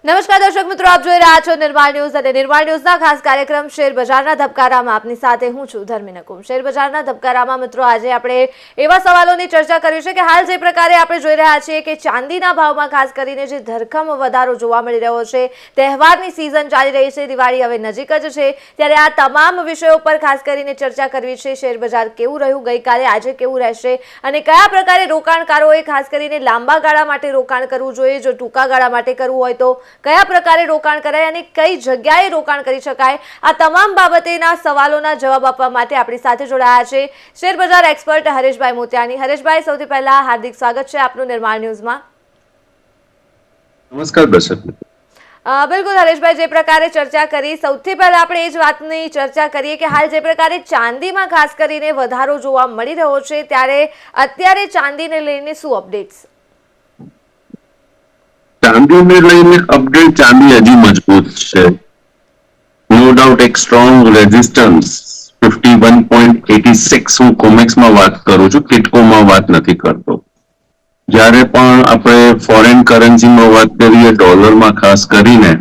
નમસ્કાર દર્શક મિત્રો, આપ જોઈ રહ્યા છો નિર્માણ ન્યૂઝ અને નિર્માણ ન્યૂઝના ખાસ કાર્યક્રમ શેર બજારના ધબકારામાં આપની સાથે હું છું ધર્મી નકુમ। શેર બજારના ધબકારામાં મિત્રો આજે આપણે એવા સવાલોની ચર્ચા કરી છે કે હાલ જે પ્રકારે આપણે જોઈ રહ્યા છીએ કે ચાંદીના ભાવમાં ખાસ કરીને જે ધરખમ વધારો જોવા મળી રહ્યો છે, તહેવારની સિઝન ચાલી રહી છે, દિવાળી હવે નજીક જ છે, ત્યારે આ તમામ વિષયો પર ખાસ કરીને ચર્ચા કરવી છે। શેર બજાર કેવું રહ્યું ગઈકાલે, આજે કેવું રહેશે અને કયા પ્રકારે રોકાણકારોએ ખાસ કરીને લાંબા ગાળા માટે રોકાણ કરવું જોઈએ, જો ટૂંકા ગાળા માટે કરવું હોય તો કયા પ્રકારે રોકાણ કરાય અને કઈ જગ્યાએ રોકાણ કરી શકાય, આ તમામ બાબતેના સવાલોના જવાબ આપવા માટે આપણી સાથે જોડાયા છે શેર બજાર એક્સપર્ટ હરેશભાઈ મોતિયાની। હરેશભાઈ, સૌથી પહેલા હાર્દિક સ્વાગત છે આપનું નિર્માણ ન્યૂઝમાં। નમસ્કાર દર્શક। બિલકુલ હરેશભાઈ, જે પ્રકારે ચર્ચા કરી, સૌથી પહેલા આપણે એ જ વાતની ચર્ચા કરીએ કે હાલ જે પ્રકારે ચાંદીમાં ખાસ કરીને વધારો જોવા મળી રહ્યો છે, ત્યારે અત્યારે ચાંદીને લઈને શું અપડેટ્સ? ચાંદીને લઈને અપડેટ, ચાંદી હજી મજબૂત છે, નો ડાઉટ એક સ્ટ્રોંગ રેઝિસ્ટન્સ 51.86 હું કોમેક્સમાં વાત કરું છું, કિટકોમાં વાત નથી કરતો। જ્યારે પણ આપણે ફોરેન કરન્સીમાં વાત કરીએ, ડોલરમાં ખાસ કરીને,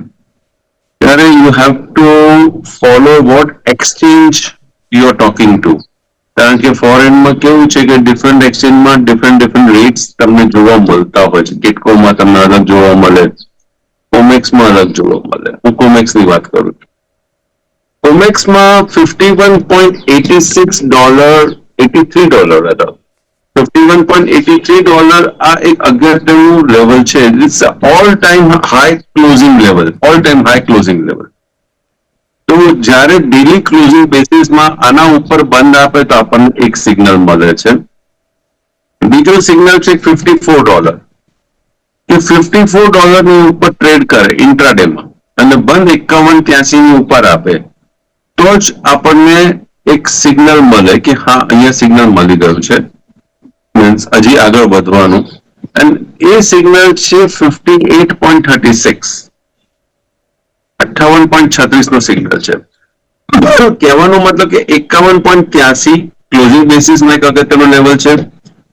ત્યારે you have to follow what exchange you are talking to, કારણ કે ફોરેનમાં કેવું છે કે ડિફરન્ટ એક્સચેન્જમાં ડિફરન્ટ રેટ્સ તમને જોવા મળતા હોય છે। કિટકોમાં તમને અલગ જોવા મળે, કોમેક્સમાં અલગ જોવા મળે। હું કોમેક્સની વાત કરું છું। કોમેક્સમાં $51.86 $83 હતા, $51.83 આ એક અગત્યનું લેવલ છે। It's all time high closing level, all time high closing level. તો જ્યારે ડેલી ક્લોઝિંગ બેસિસમાં આના ઉપર બંધ આપે તો આપણને એક સિગ્નલ મળે છે। બીજો સિગ્નલ છે $54 કે $54 ની ઉપર ટ્રેડ કરે ઇન્ટ્રાડેમાં અને બંધ 51.83 ની ઉપર આપે તો જ આપણને એક સિગ્નલ મળે કે હા, અહીંયા સિગ્નલ મળી ગયું છે, મીન્સ હજી આગળ વધવાનું। અને એ સિગ્નલ છે 58.36, 58.36 નો સિગ્નલ છે। કહેવાનો મતલબ કે 51.83 ક્લોઝિંગ બેસિસમાં એક અગત્યનો લેવલ છે,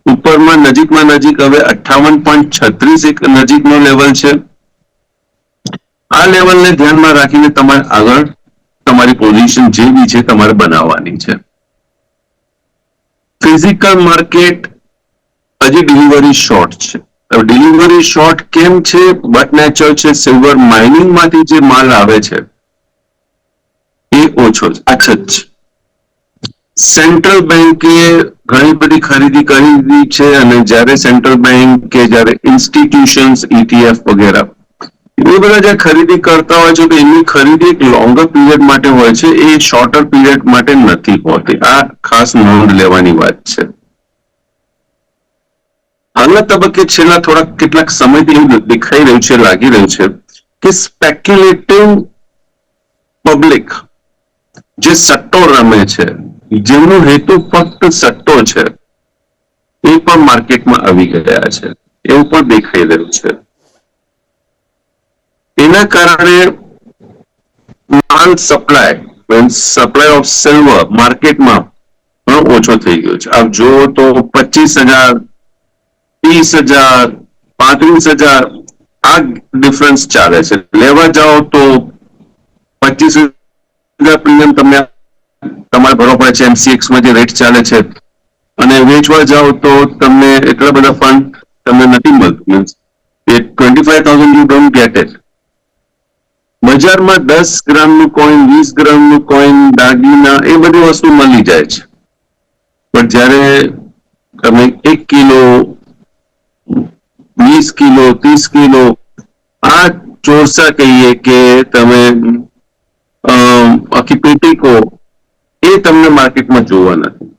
ઉપરમાં નજીકમાં નજીક હવે 58.36 એક નજીકનો લેવલ છે। આ લેવલને ધ્યાનમાં રાખીને તમારે આગળ તમારી પોઝિશન જે બી છે તમારે બનાવવાની છે। ફિઝિકલ માર્કેટ હજી ડિલિવરી શોર્ટ છે। ડિલિવરી શોર્ટ કેમ છે? બટ નેચરલ છે, સિલ્વર માઇનિંગમાંથી જે માલ આવે છે એ ઓછો છે, અછત છે। સેન્ટ્રલ બેંકે ઘણી બધી ખરીદી કરી છે અને જ્યારે સેન્ટ્રલ બેંક કે જ્યારે ઇન્સ્ટિટ્યુશન્સ, ETF વગેરે એ બધા જે ખરીદી કરતા હોય છે તો એની ખરીદી એક લોંગર પીરિયડ માટે હોય છે, એ શોર્ટર પીરિયડ માટે નથી હોતી। આ ખાસ નોંધ લેવાની વાત છે। હાલના તબક્કે છેલ્લા કેટલાક સમયથી એવું દેખાઈ રહ્યું છે, લાગી રહ્યું છે કે સ્પેક્યુલેટિવ પબ્લિક જે સટ્ટો રમે છે, જેમનો હેતુ ફક્ત સટ્ટો છે, એ પણ માર્કેટમાં આવી ગયા છે, એવું પણ દેખાઈ રહ્યું છે। એના કારણે માલ સપ્લાય ઓફ સિલ્વર માર્કેટમાં ઘણો ઓછો થઈ ગયો છે। આપ જુઓ તો 25,000, 30,000, 35,000 આ ડિફરન્સ ચાલે છે। લેવા જાઓ તો 25,000 પ્રીમિયમ તમને તમારે ભરવો પડે છે MCX માં જે રેટ ચાલે છે, અને વેચવા જાઓ તો તમને એટલા બધા ફંડ તમને નથી મળતું, means 25,000 you don't get it. બજારમાં 10 ગ્રામનું કોઈન, 20 ગ્રામનું કોઈન, દાગીના એ બધી વસ્તુ મળી જાય છે, પણ જ્યારે તમે 1 કિલો, 20 કિલો, 30 કિલો આ ચોરસા કહીએ કે તમે આખી પેટી કહો, એ તમને માર્કેટમાં જોવા નથી।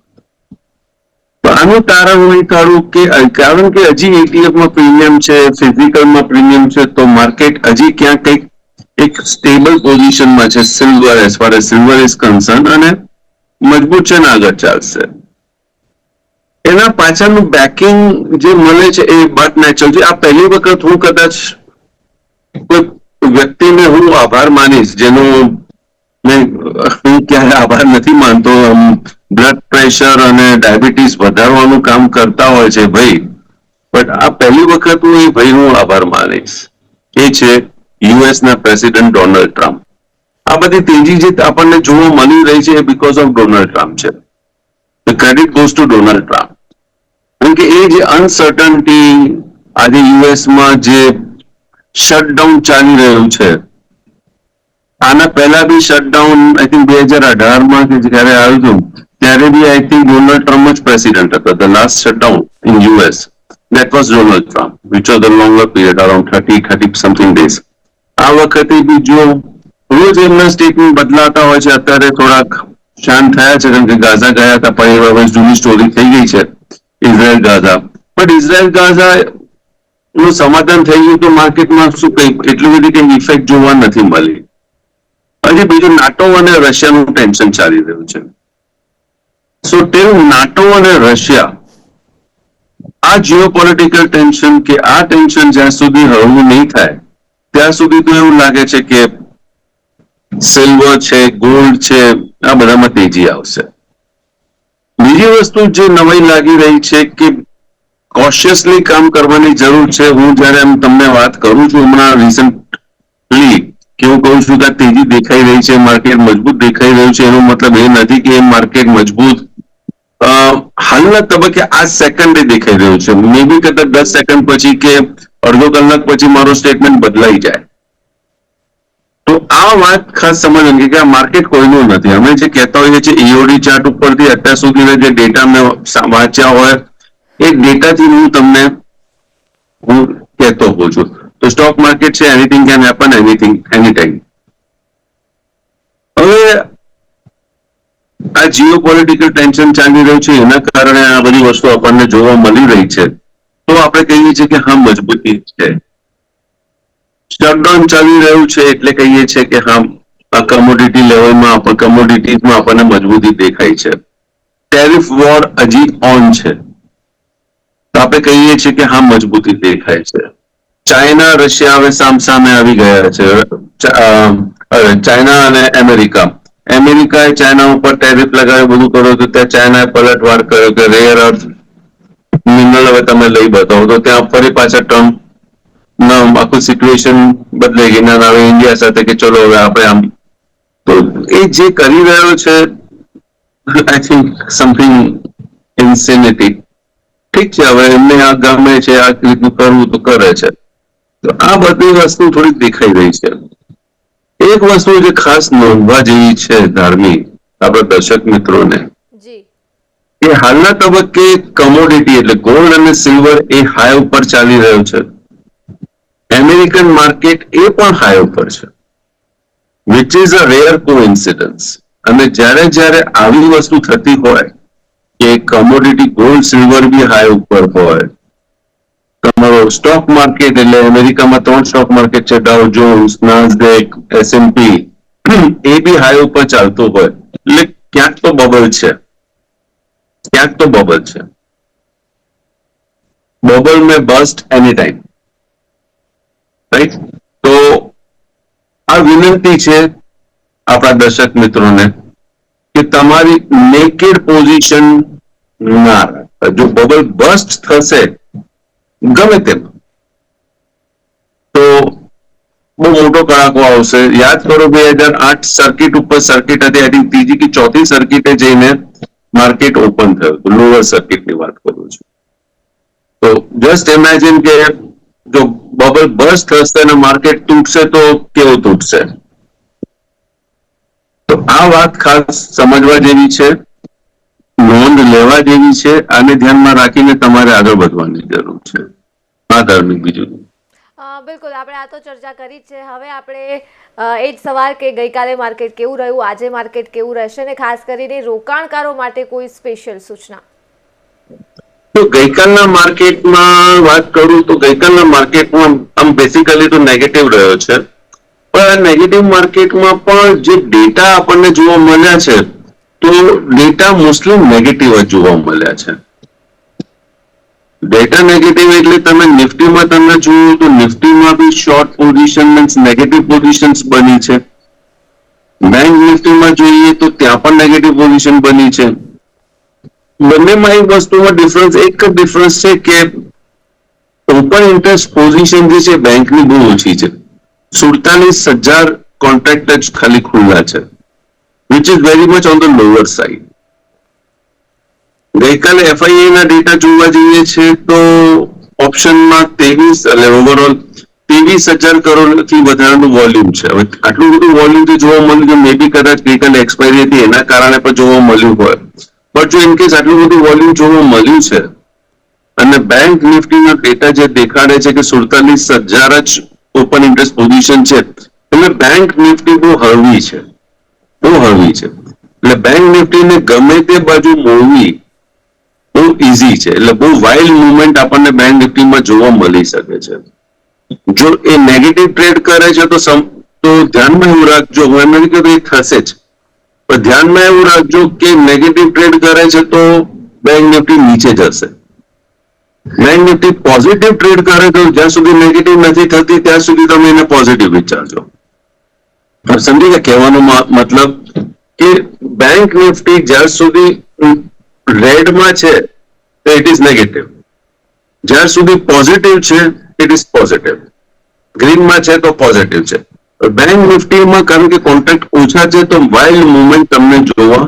તો આનું તારણ હું કાઢું કે કારણ કે હજી ETF માં પ્રીમિયમ છે, ફિઝિકલમાં પ્રીમિયમ છે, તો માર્કેટ હજી ક્યાંક કંઈક એક સ્ટેબલ પોઝિશનમાં છે silver, as far as silver is concern, અને મજબૂત છે ને આગળ ચાલશે। એના પાછળનું બેકિંગ જે મળે છે એ બટ નેચરલ છે। આ પહેલી વખત હું કદાચ કોઈ વ્યક્તિને હું આભાર માનીશ જેનો હું ક્યારે આભાર નથી માનતો। બ્લડ પ્રેશર અને ડાયાબિટીસ વધારવાનું કામ કરતા હોય છે ભાઈ, બટ આ પહેલી વખત હું એ ભાઈનો આભાર માનીશ। એ છે યુએસના પ્રેસિડેન્ટ ડોનાલ્ડ ટ્રમ્પ. આ બધી તેજી જે આપણને જોવા મળી રહી છે એ બીકોઝ ઓફ ડોનાલ્ડ ટ્રમ્પ છે. The credit goes to Donald Trump. કારણ કે એ જે અનસર્ટનિટી આજે યુએસમાં જે શટડાઉન ચાલી રહ્યું છે, આના પહેલા બી શટડાઉન આઈ થિંક 2018માં કે જયારે આવ્યું હતું ત્યારે બી આઈ થિંક ડોનાલ્ડ ટ્રમ્પ જ પ્રેસિડેન્ટ હતો. The last shutdown in US that was Donald Trump, which was a longer period, around 30 something days. આ વખતે બી જો રોજ એમના સ્ટેટમેન્ટ બદલાતા હોય છે. અત્યારે થોડાક શાંત થયા છે કારણ કે ગાઝા ગયા હતા, પણ એ હવે જૂની સ્ટોરી થઈ ગઈ છે Israel Gaza. But Israel Gaza નું સમાધાન થઈ ગયું તો માર્કેટમાં શું કઈ એટલી બધી કઈ ઇફેક્ટ જોવા નથી મળી. હજી બીજું નાટો અને રશિયાનું ટેન્શન ચાલી રહ્યું છે. સો ટેલ નાટો અને રશિયા, આ જીઓપોલિટિકલ ટેન્શન કે આ ટેન્શન જ્યાં સુધી હળવું નહીં થાય ત્યાં સુધી તો એવું લાગે છે કે સિલ્વર છે, ગોલ્ડ છે, આ બધામાં તેજી આવશે. બીજી વસ્તુ જે નવાઈ લાગી રહી છે કે કોશિયસલી કામ કરવાની જરૂર છે. હું જયારે એમ તમને વાત કરું છું હમણાં રિસન્ટલી કે હું કહું છું કે તેજી દેખાઈ રહી છે, માર્કેટ મજબૂત દેખાઈ રહ્યું છે, એનો મતલબ એ નથી કે એ માર્કેટ મજબૂત હાલના તબક્કે આ સેકન્ડે દેખાઈ રહ્યું છે. મે બી કદાચ 10 સેકન્ડ પછી કે અડધો કલાક પછી મારો સ્ટેટમેન્ટ બદલાઈ જાય. તો આ વાત ખાસ સમજવાની કે આ માર્કેટ કોઈનું નથી. અમે જે કહેતા હોઈએ છીએ ઈઓડી ચાર્ટ ઉપરથી અત્યાર સુધીના જે ડેટા મેં વાંચ્યા હોય એ ડેટાથી હું કહેતો હોઉં છું. તો સ્ટોક માર્કેટ છે, anything can happen, anything any time. હવે આ જીઓપોલિટિકલ ટેન્શન ચાલી રહ્યું છે એના કારણે આ બધી વસ્તુ આપણને જોવા મળી રહી છે. તો આપણે કહીએ છીએ કે હા મજબૂતી છે. શટડાઉન ચાલી રહ્યું છે એટલે કહીએ છીએ કે હા કમોડિટી લેવલમાં કમોડિટીઝમાં આપણને મજબૂતી દેખાય છે. ટેરિફ વોર હજી ઓન છે તો આપણે કહીએ છીએ કે હા મજબૂતી દેખાય છે. ચાઇના રશિયા હવે સામસામે આવી ગયા છે. ચાઇના અને અમેરિકાએ ચાઇના ઉપર ટેરિફ લગાવ્યું, બધું કર્યું તો ત્યાં ચાઇનાએ પલટવાર કર્યો કે રેર અર્થ મિનરલ હવે તમે લઈ બતાવો. તો ત્યાં ફરી પાછા ટ્રમ્પ આખું સિચ્યુએશન બદલાઈ ગઈ. ના હવે ઇન્ડિયા સાથે કે ચલો હવે આપણે આમ. તો એ જે કરી રહ્યો છે આઈ થિંક સમથિંગ ઇન્સેનિટી. ઠીક છે, હવે એમને આ ગમે છે, આ રીતનું કરવું તો કરે છે. તો આ બધી વસ્તુ થોડીક દેખાઈ રહી છે. એક વસ્તુ જે ખાસ નોંધવા જેવી છે ધાર્મિક આપણા દર્શક મિત્રોને, કે હાલના તબક્કે કમોડિટી એટલે ગોલ્ડ અને સિલ્વર એ હાઈ ઉપર ચાલી રહ્યો છે. અમેરિકન માર્કેટ એ પણ હાઈ ઉપર છે, which is a rare coincidence. અને જ્યારે આવી વસ્તુ થતી હોય કે કમોડિટી ગોલ્ડ સિલ્વર બી હાઈ ઉપર હોય, તમારો સ્ટોક માર્કેટ એટલે અમેરિકામાં 3 સ્ટોક માર્કેટ છે, ડાઉ જોન્સ, નાસ્ડેક, એસએનપી, એ બી હાઈ ઉપર ચાલતું હોય એટલે ક્યાંક તો બબલ છે. બબલ મેં બસ્ટ એની ટાઈમ, રાઈટ? તો આ વિનંતી છે આપણા દર્શક મિત્રોને કે તમારી નેકેડ પોઝિશન ના રાખતા. જો બબલ બસ્ટ થશે ગમે તેમ તો બહુ મોટો કડાકો આવશે. યાદ કરો 2008 સર્કિટ ઉપર સર્કિટ હતી, આઈ થિંક ત્રીજી કે ચોથી સર્કિટે જઈને માર્કેટ ઓપન થયું હતું. લોઅર સર્કિટની વાત કરું છું. તો જસ્ટ ઇમેજિન કે જો બબલ બસ્ટ થશે અને માર્કેટ તૂટશે તો કેવું તૂટશે. તો આ વાત ખાસ સમજવા જેવી છે, નોંધ લેવા જેવી છે. આને ધ્યાનમાં રાખીને તમારે આગળ વધવાની જરૂર છે. આ ધાર્મિક બીજું બિલકુલ, આપણે આ તો ચર્ચા કરી જ છે. હવે આપણે એ જ સવાલ કે ગઈકાલે માર્કેટ કેવું રહ્યું, આજે માર્કેટ કેવું રહેશે, અને ખાસ કરીને રોકાણકારો માટે કોઈ સ્પેશિયલ સૂચના? તો ગઈકાલના માર્કેટમાં વાત કરું તો ગઈકાલના માર્કેટમાં આમ બેસિકલી તો નેગેટિવ રહ્યો છે. પણ આ નેગેટિવ માર્કેટમાં પણ જે ડેટા આપણને જોવા મળ્યા છે તો ડેટા મોસ્ટલી નેગેટિવ જ જોવા મળ્યા છે. ડેટા નેગેટિવ એટલે તમે નિફ્ટીમાં તમે જુઓ તો નિફ્ટીમાં બી short position means negative positions બની છે. બેંક નિફ્ટીમાં જોઈએ તો ત્યાં પણ નેગેટિવ પોઝિશન બની છે. બંનેમાં એક વસ્તુમાં ડિફરન્સ, એક જ ડિફરન્સ છે કે ઓપન ઇન્ટરેસ્ટ પોઝિશન જે છે બેંકની બહુ ઓછી છે. 47,000 કોન્ટ્રાક્ટ જ ખાલી ખુલ્લા છે, which is very much on the lower side. ગઈકાલે એફઆઈએ ના ડેટા જોવા જઈએ છે તો ઓપ્શનમાં 23 એટલે ઓવરઓલ 23,000 કરોડથી વધારાનું વોલ્યુમ છે. હવે આટલું બધું વોલ્યુમ જે જોવા મળ્યું છે, મે બી કદાચ ગઈકાલે એક્સપાયરી હતી એના કારણે પણ જોવા મળ્યું હોય, પણ જો ઇનકેસ આટલું બધું વોલ્યુમ જોવા મળ્યું છે અને બેંક નિફ્ટીનો ડેટા જે દેખાડે છે કે 47,000 જ ઓપન ઇન્ટરેસ્ટ પોઝિશન છે, એટલે બેંક નિફ્ટી બહુ હળવી છે, બહુ હળવી છે. એટલે બેંક નિફ્ટીને ગમે તે બાજુ મોડવી બહુ ઇઝી છે. એટલે બહુ વાઇલ્ડ મુવમેન્ટ આપણને બેંક નિફ્ટીમાં જોવા મળી શકે છે. જો એ નેગેટિવ ટ્રેડ કરે છે તો ધ્યાનમાં એવું રાખજો, હું એમ નથી કહેતો એ થશે જ, પણ ધ્યાનમાં એવું રાખજો કે નેગેટિવ ટ્રેડ કરે છે તો બેંક નિફ્ટી નીચે જશે. બેંક નિફ્ટી પોઝિટિવ ટ્રેડ કરે તો જ્યાં સુધી નેગેટિવ નથી થતી ત્યાં સુધી તમે એને પોઝિટિવ વિચારજો. સમજી ગયા કહેવાનો મતલબ કે બેંક નિફ્ટી જ્યાં સુધી રેડમાં છે તો ઇટ ઇઝ નેગેટિવ, જ્યાં સુધી પોઝિટિવ છે ઇટ ઇઝ પોઝિટિવ, ગ્રીનમાં છે તો પોઝિટિવ છે. બેંક નિફ્ટીમાં કારણ કે કોન્ટ્રાક્ટ ઓછા છે તો વાઇલ્ડ મુવમેન્ટ તમને જોવા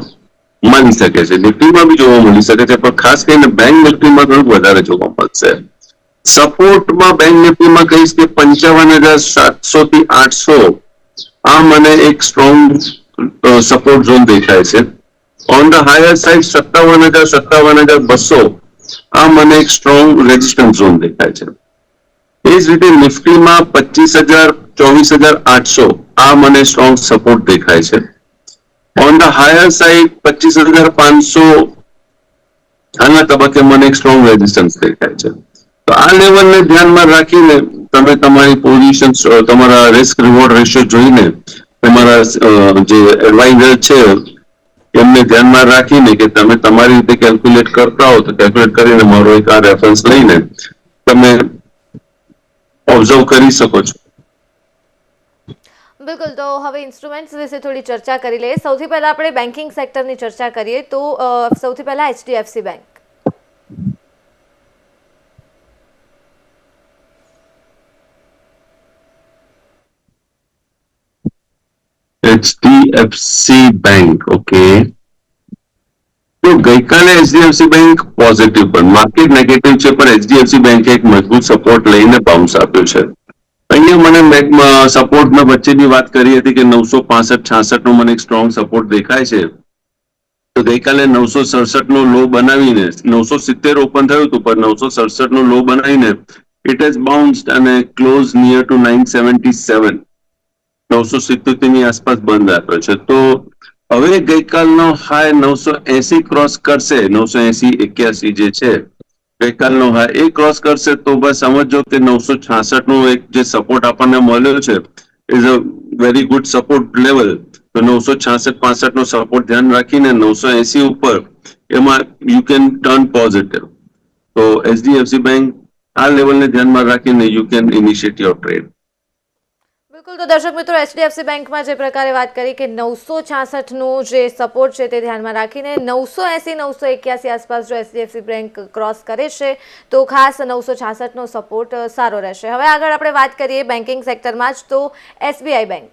મળી શકે છે, નિફ્ટીમાં બી જોવા મળી શકે છે, પણ ખાસ કરીને બેંક નિફ્ટીમાં થોડુંક વધારે જોવા મળશે. સપોર્ટમાં બેંક નિફ્ટીમાં કહીશ કે 55,700 થી 800 આ મને એક સ્ટ્રોંગ સપોર્ટ ઝોન દેખાય છે. ઓન ધ હાયર સાઇડ 57,000-57,200 આ મને એક સ્ટ્રોંગ રેઝિસ્ટન્સ ઝોન દેખાય છે. એ જ રીતે નિફ્ટીમાં 25,000-24,800 આ મને સ્ટ્રોંગ સપોર્ટ દેખાય છે. ઓન ધ હાયર સાઇડ 25,500 હાલના તબક્કે મને એક સ્ટ્રોંગ રેઝિસ્ટન્સ દેખાય છે. તો આ લેવલને ધ્યાનમાં રાખીને તમે તમારી પોઝિશન, તમારા રિસ્ક રિવોર્ડ રેશિયો જોઈને તમારા જે એડવાઇઝર છે એમને ધ્યાનમાં રાખીને કે તમે તમારી રીતે કેલ્ક્યુલેટ કરતા હો તો કેલ્ક્યુલેટ કરીને મારો એક આ રેફરન્સ લઈને તમે ઓબ્ઝર્વ કરી શકો છો. બિલકુલ. તો હવે ઇન્સ્ટ્રુમેન્ટ્સ વિશે થોડી ચર્ચા કરી લઈએ. સૌથી પહેલા આપણે બેન્કિંગ સેક્ટરની ચર્ચા કરીએ તો સૌથી પહેલા HDFC bank. HDFC bank, okay. તો ગઈકાલે HDFC બેંક પોઝિટિવ પણ માર્કેટ નેગેટિવ છે, પણ HDFC બેંકે એક મજબૂત સપોર્ટ લઈને બાઉન્સ આપ્યો છે. અહીંયા મને સપોર્ટના વચ્ચેની વાત કરી હતી કે 965-66 નો મને એક સ્ટ્રોંગ સપોર્ટ દેખાય છે. તો ગઈકાલે 967 નો લો બનાવીને 970 ઓપન થયું હતું, પણ 967 નો લો બનાવીને ઇટ હેઝ બાઉન્સ્ડ અને ક્લોઝ નિયર ટુ 977, 977 ની આસપાસ બંધ આપ્યો છે. તો હવે ગઈકાલનો હાઈ 980 ક્રોસ કરશે, 980-81 જે છે ગઈકાલનો હાઈ એ ક્રોસ કરશે તો બસ સમજો કે 966 નો એક જે સપોર્ટ આપણને મળ્યો છે is a very good support level. તો 966-65 નો સપોર્ટ ધ્યાન રાખીને 980 ઉપર એમાં યુ કેન ટર્ન પોઝિટિવ. તો HDFC બેંક આ લેવલને ધ્યાનમાં રાખીને you can initiate your trade. બિલકુલ. તો દર્શક મિત્રો, HDFC બેંકમાં જે પ્રકારે વાત કરી કે 966 નું જે સપોર્ટ છે તે ધ્યાનમાં રાખીને 980-981 આસપાસ જો HDFC બેંક ક્રોસ કરે છે તો ખાસ 966 નો સપોર્ટ સારો રહેશે. હવે આગળ આપણે વાત કરીએ બેન્કિંગ સેક્ટરમાં જ તો SBI bank.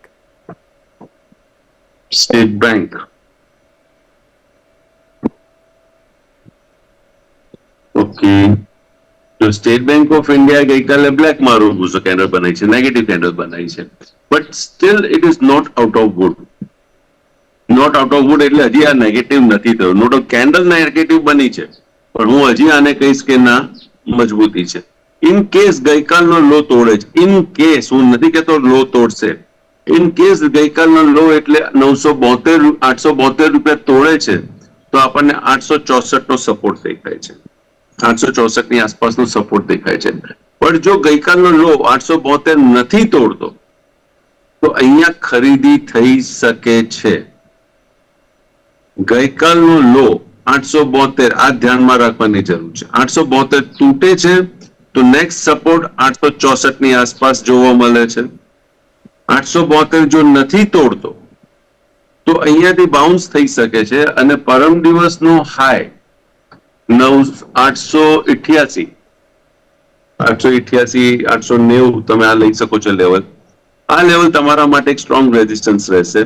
State bank, okay. તો સ્ટેટ બેંક ઓફ ઇન્ડિયા ગઈકાલે બ્લેક મારું કેન્ડલ બનાવી છે, નેગેટિવ કેન્ડલ બનાવી છે, but still it is not out of wood. Not out of wood એટલે હજી આ નેગેટિવ નથી થયું. નોટ કેન્ડલ નેગેટિવ બની છે, પણ હું હજી આને કહીશ કે ના મજબૂતી છે. ઇન કેસ ગઈકાલનો લો તોડે છે, ઇન કેસ, હું નથી કહેતો લો તોડશે, ઇન કેસ ગઈકાલનો લો એટલે 872 રૂપિયા તોડે છે તો આપણને 864 નો સપોર્ટ દેખાય છે, 864 ની આસપાસનો સપોર્ટ દેખાય છે. પણ જો ગઈકાલનો લો 872 નથી તોડતો તો અહીંયા ખરીદી થઈ શકે છે. ગઈકાલનો લો 872 આ ધ્યાનમાં રાખવાની જરૂર છે. 872 તૂટે છે તો નેક્સ્ટ સપોર્ટ 864 ની આસપાસ જોવા મળે છે. 872 જો નથી તોડતો તો અહીંયાથી બાઉન્સ થઈ શકે છે અને પરમ દિવસનો હાઈ 888, 890 તમે આ લઈ શકો છો લેવલ. આ લેવલ તમારા માટે એક સ્ટ્રોંગ રેઝિસ્ટન્સ રહેશે.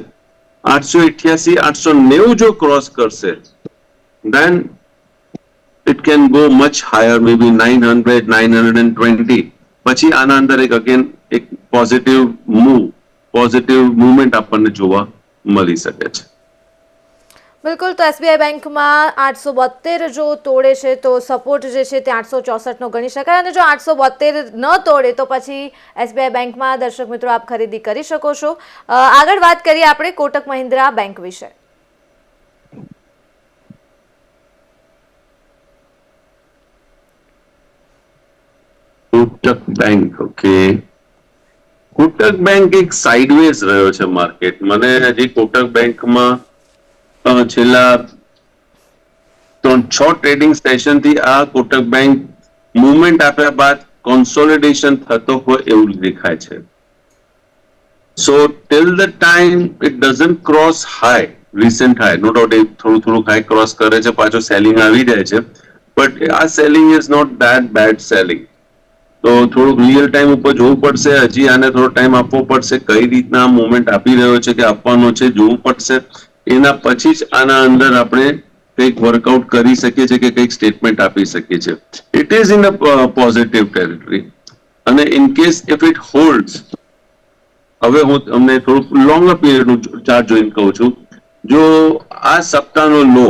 888 890 જો ક્રોસ કરશે then it can go much higher, maybe 900 920. પછી આના અંદર એક અગેન એક પોઝિટિવ મૂવમેન્ટ આપણને જોવા મળી શકે છે. બિલકુલ, તો એસબીઆઈ બેંકમાં 872 જો તોડે છે તો સપોર્ટ જે છે તે 864 નો ગણી શકાય, અને જો 872 ન તોડે તો પછી એસબીઆઈ બેંકમાં દર્શક મિત્રો આપ ખરીદી કરી શકો છો. આગળ વાત કરીએ આપણે કોટક મહિન્દ્રા બેંક વિશે. Kotak bank, okay. Kotak bank એક સાઇડવેઝ રહ્યો છે માર્કેટ. મને હજી કોટક બેંકમાં છેલ્લા 3-6 ટ્રેડિંગ સેશન થી આ કોટક બેંક મુવમેન્ટ આપ્યા બાદ કોન્સોલિડેશન થતો હોય એવું દેખાય છે. So till the time it doesn't cross high, recent high, no doubt એ થોડું હાઈ ક્રોસ કરે છે, પાછો સેલિંગ આવી જાય છે, બટ આ selling is not that bad selling. તો થોડુંક રિયલ ટાઈમ ઉપર જોવું પડશે. હજી આને થોડો ટાઈમ આપવો પડશે. કઈ રીતના મુવમેન્ટ આપી રહ્યો છે કે આપવાનો છે જોવું પડશે. એના પછી જ આના અંદર આપણે કંઈક વર્કઆઉટ કરી શકીએ છીએ કે કંઈક સ્ટેટમેન્ટ આપી શકીએ છીએ. It is in a positive territory, અને in case if it holds, હવે હું તમને થોડુંક લોંગર પીરિયડનું ચાર્ટ જોઈને કહું છું. જો આ સપ્તાહનો લો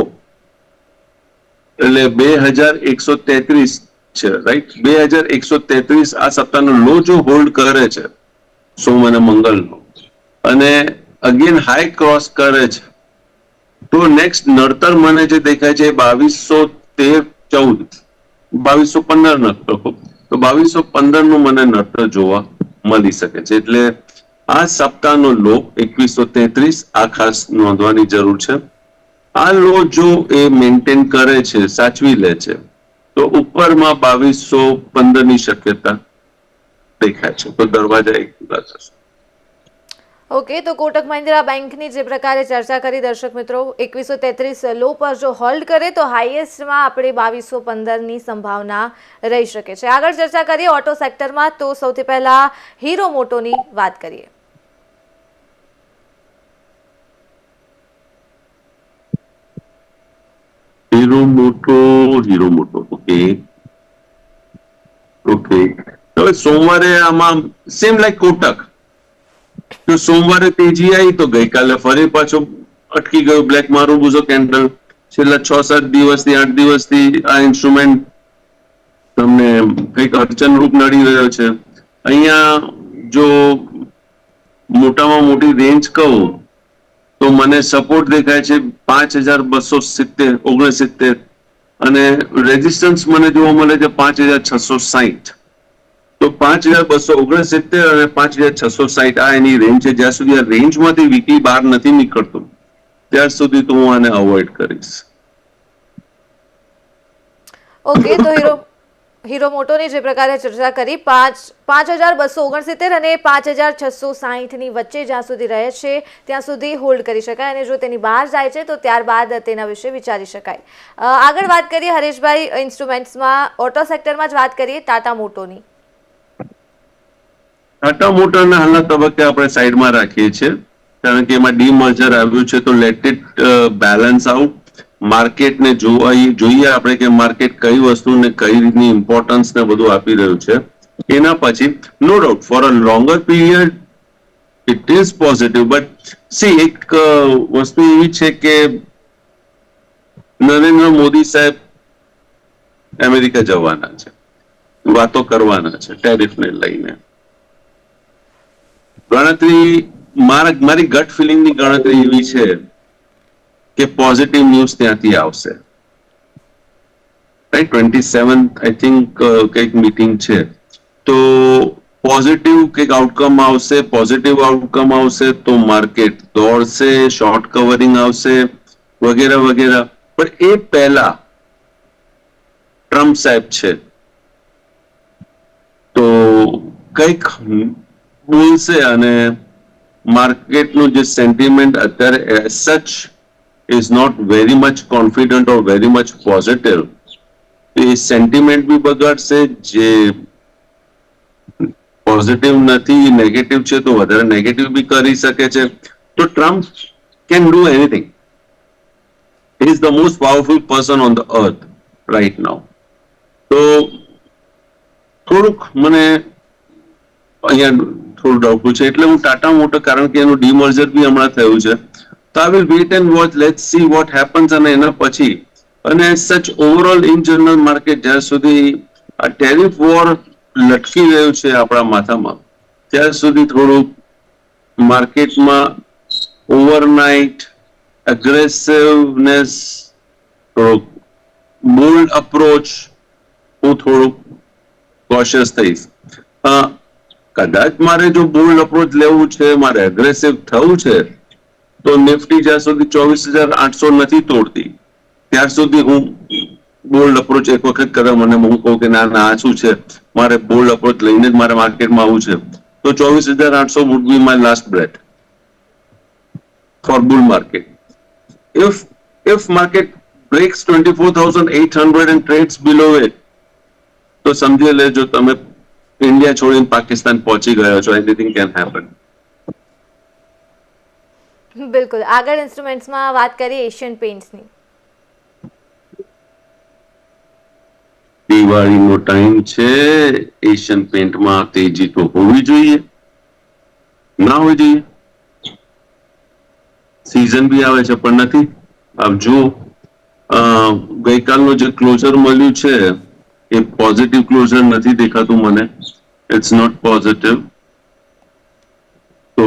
એટલે 2133 છે, રાઈટ, 2133 આ સપ્તાહનો લો જો હોલ્ડ કરે છે સોમ અને મંગળનો, અને અગેન હાઈ ક્રોસ કરે છે, તો નેક્સ્ટ નડતર મને જે દેખાય છે 2213-14, 2215 નડતર, તો 2215 નું મને નડતર જોવા મળી શકે છે. એટલે આ સપ્તાહનો લો 2133 આ ખાસ નોંધવાની જરૂર છે. આ લો જો એ મેન્ટેન કરે છે, સાચવી લે છે, તો ઉપરમાં 2215 ની શક્યતા દેખાય છે. તો દરવાજા એક ખુલ્લા થશે. ઓકે, તો કોટક મહિન્દ્રા બેંકની જે પ્રકારે ચર્ચા કરી દર્શક મિત્રો, 2133 લો પર જો હોલ્ડ કરે તો હાઈએસ્ટમાં આપણે 2215 ની સંભાવના રહી શકે છે. આગળ ચર્ચા કરીએ ઓટો સેક્ટરમાં, તો સૌથી પહેલા હીરો મોટોની વાત કરીએ. હીરો મોટો, ઓકે. હવે સોમવારે આમાં સેમ લાઈક કોટક, તો સોમવારે તેજી આવી તો ગઈકાલે ફરી પાછો અટકી ગયો બ્લેક મારુબુઝો કેન્ડલ. છેલ્લા 6-7 દિવસથી 8 દિવસથી આ ઇન્સ્ટ્રુમેન્ટ તમને કંઈક અડચણરૂપ નડી રહ્યો છે. અહીંયા જો મોટામાં મોટી રેન્જ કહું તો મને સપોર્ટ દેખાય છે 5270-69, અને રેઝિસ્ટન્સ મને જોવા મળે છે 5660. તો 5269 અને 5660 આ એની રેન્જ છે. જ્યાં સુધી આ રેન્જમાંથી વીકલી બહાર નથી નીકળતું ત્યાર સુધી તો હું આને અવોઇડ કરીશ. ઓકે, તો હીરો મોટોની જે પ્રકારે ચર્ચા કરી, 5269 અને 5660 ની વચ્ચે જ્યાં સુધી રહે છે ત્યાં સુધી હોલ્ડ કરી શકાય, અને જો તેની બહાર જાય છે તો ત્યારબાદ તેના વિશે વિચારી શકાય. આગળ વાત કરીએ હરેશભાઈ ઇન્સ્ટ્રુમેન્ટ્સમાં, ઓટો સેક્ટરમાં જ વાત કરીએ ટાટા મોટોની. ટાટા મોટરના હાલના તબક્કે આપણે સાઈડમાં રાખીએ છીએ, કારણ કે એમાં ડીમર્જર આવ્યું છે, તો લેટ ઇટ બેલેન્સ આઉટ. માર્કેટને જોઈએ આપણે કે માર્કેટ કઈ વસ્તુને કઈ રીતની ઇમ્પોર્ટન્સ ને બધું આપી રહ્યું છે. એના પછી no doubt for a longer period it is positive, but see એક વસ્તુ એવી છે કે નરેન્દ્ર મોદી સાહેબ અમેરિકા જવાના છે, વાતો કરવાના છે ટેરિફને લઈને. ગણતરી મારી ગટ ફિલિંગની ગણતરી એવી છે કે પોઝિટિવ ન્યૂઝ ત્યાંથી આવશે. રાઈટ, 27 આઈ થિંક કંઈક મીટિંગ છે, તો પોઝિટિવ કંઈક આઉટકમ આવશે. પોઝિટિવ આઉટકમ આવશે તો માર્કેટ દોડશે, શોર્ટ કવરિંગ આવશે વગેરે વગેરે. પણ એ પહેલા ટ્રમ્પ સાહેબ છે તો કંઈક બોલશે, અને માર્કેટનું જે સેન્ટિમેન્ટ અત્યારે સચ is not very much confident or very much positive, એ સેન્ટિમેન્ટ બી બગાડશે, જે પોઝિટિવ નથી, નેગેટિવ છે તો વધારે નેગેટિવ બી કરી શકે છે. તો Trump can do anything. He is the most powerful person on the earth right now. તો થોડુંક મને અહીંયા થોડું ડાઉટફુલ છે, એટલે હું ટાટા મોટર, કારણ કે એનું ડીમર્જર બી હમણાં થયું છે, તો I will wait and watch, let's see what happens. અને એના પછી અને સચ ઓવરઓલ ઇન જનરલ માર્કેટ જ્યાં સુધી આ ટેરિફ વોર લટકી રહ્યું છે આપણા માથામાં, ત્યાં સુધી થોડુંક માર્કેટમાં ઓવરનાઇટ એગ્રેસિવનેસ, થોડુંક બોલ્ડ અપ્રોચ, હું થોડુંક કોશિયસ થઈશ. કદાચ મારે જો બોલ્ડ અપ્રોચ લેવું છે, મારે એગ્રેસિવ થવું છે, તો નિફ્ટી જ્યાં સુધી 24,800 નથી તોડતી ત્યાર સુધી હું બોલ્ડ અપ્રોચ એક વખત કરે, મને હું કહું કે ના આ શું છે, મારે બોલ્ડ અપ્રોચ લઈને જ મારે માર્કેટમાં આવવું છે, તો 24,800 would be my last breath for bull market. If market breaks 24,800 and trades below it, તો સમજી લેજો તમે ઇન્ડિયા છોડીને પાકિસ્તાન પહોંચી ગયા છો. Anything can happen. બિલકુલ. આગળ ઇન્સ્ટ્રુમેન્ટ્સમાં વાત કરીએ એશિયન પેઇન્ટ્સની. દિવાળીનો ટાઈમ છે, એશિયન પેઇન્ટમાં તેજી તો હોવી જોઈએ, ના હોવી જોઈએ. સીઝન બી આવે છે પણ નથી. આપ જો ગઈકાલનો જે ક્લોઝર મળ્યું છે એ પોઝિટિવ ક્લોઝર નથી દેખાતું મને. It's not positive. તો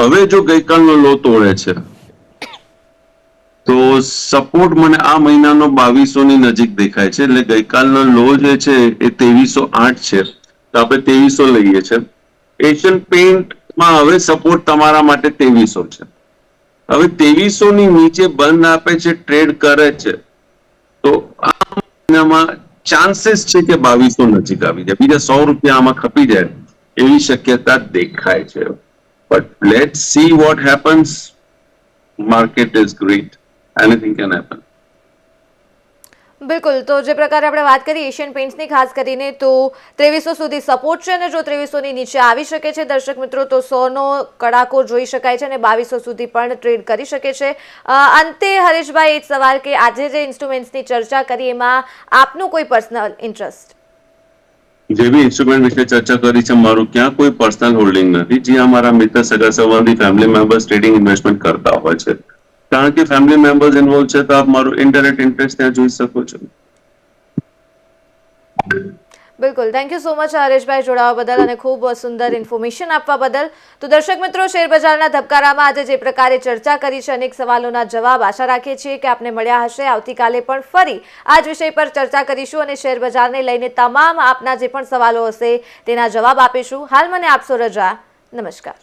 હવે જો ગઈકાલનો લો તોડે છે તો સપોર્ટ મને આ મહિનાનો 2200 ની નજીક દેખાય છે. એટલે ગઈકાલનો લો જે છે એ 2308 છે, તો આપણે 2300 લઈએ છે. એશિયન પેઇન્ટમાં હવે સપોર્ટ તમારા માટે 2300 છે. હવે 2300 ની નીચે બંધ આપે છે, ટ્રેડ કરે છે, તો આ મહિનામાં ચાન્સીસ છે કે 2200 નજીક આવી જાય, બીજા 100 રૂપિયા આમાં ખપી જાય એવી શક્યતા દેખાય છે. But let's see what happens. Market is great, anything can happen. બિલકુલ. તો જે પ્રકારે આપણે વાત કરી એશિયન પેઇન્ટ્સની ખાસ કરીને, તો 2300 સુધી સપોર્ટ છે, અને જો 2300 ની નીચે આવી શકે છે દર્શક મિત્રો, તો 100નો કડાકો જોઈ શકાય છે અને 2200 સુધી પણ ટ્રેડ કરી શકે છે. અંતે હરેશભાઈ એક સવાલ કે આજે જે ઇન્સ્ટ્રુમેન્ટ્સની ચર્ચા કરી એમાં આપનું કોઈ પર્સનલ ઇન્ટરેસ્ટ? જે બી ઇન્સ્ટ્રુમેન્ટ વિશે ચર્ચા કરી છે, મારું ક્યાં કોઈ પર્સનલ હોલ્ડિંગ નથી. જે અમારા મિત્ર, સગા સંબંધી, ફેમિલી મેમ્બર્સ ટ્રેડિંગ ઇન્વેસ્ટમેન્ટ કરતા હોય છે, કારણ કે ફેમિલી મેમ્બર્સ ઇન્વોલ્વ છે, તો આપ મારું ઇનડાયરેક્ટ ઇન્ટરેસ્ટ ત્યાં જોઈ શકો છો. બિલકુલ. Thank you so much Hareshbhai જોડાવા બદલ અને ખૂબ સુંદર ઇન્ફોર્મેશન આપવા બદલ. તો દર્શક મિત્રો, શેરબજારના ધબકારામાં આજે જે પ્રકારે ચર્ચા કરી છે, અનેક સવાલોના જવાબ આશા રાખીએ છીએ કે આપને મળ્યા હશે. આવતીકાલે પણ ફરી આ જ વિષય પર ચર્ચા કરીશું અને શેરબજારને લઈને તમામ આપના જે પણ સવાલો હશે તેના જવાબ આપીશું. હાલ મને આપશો રજા. નમસ્કાર.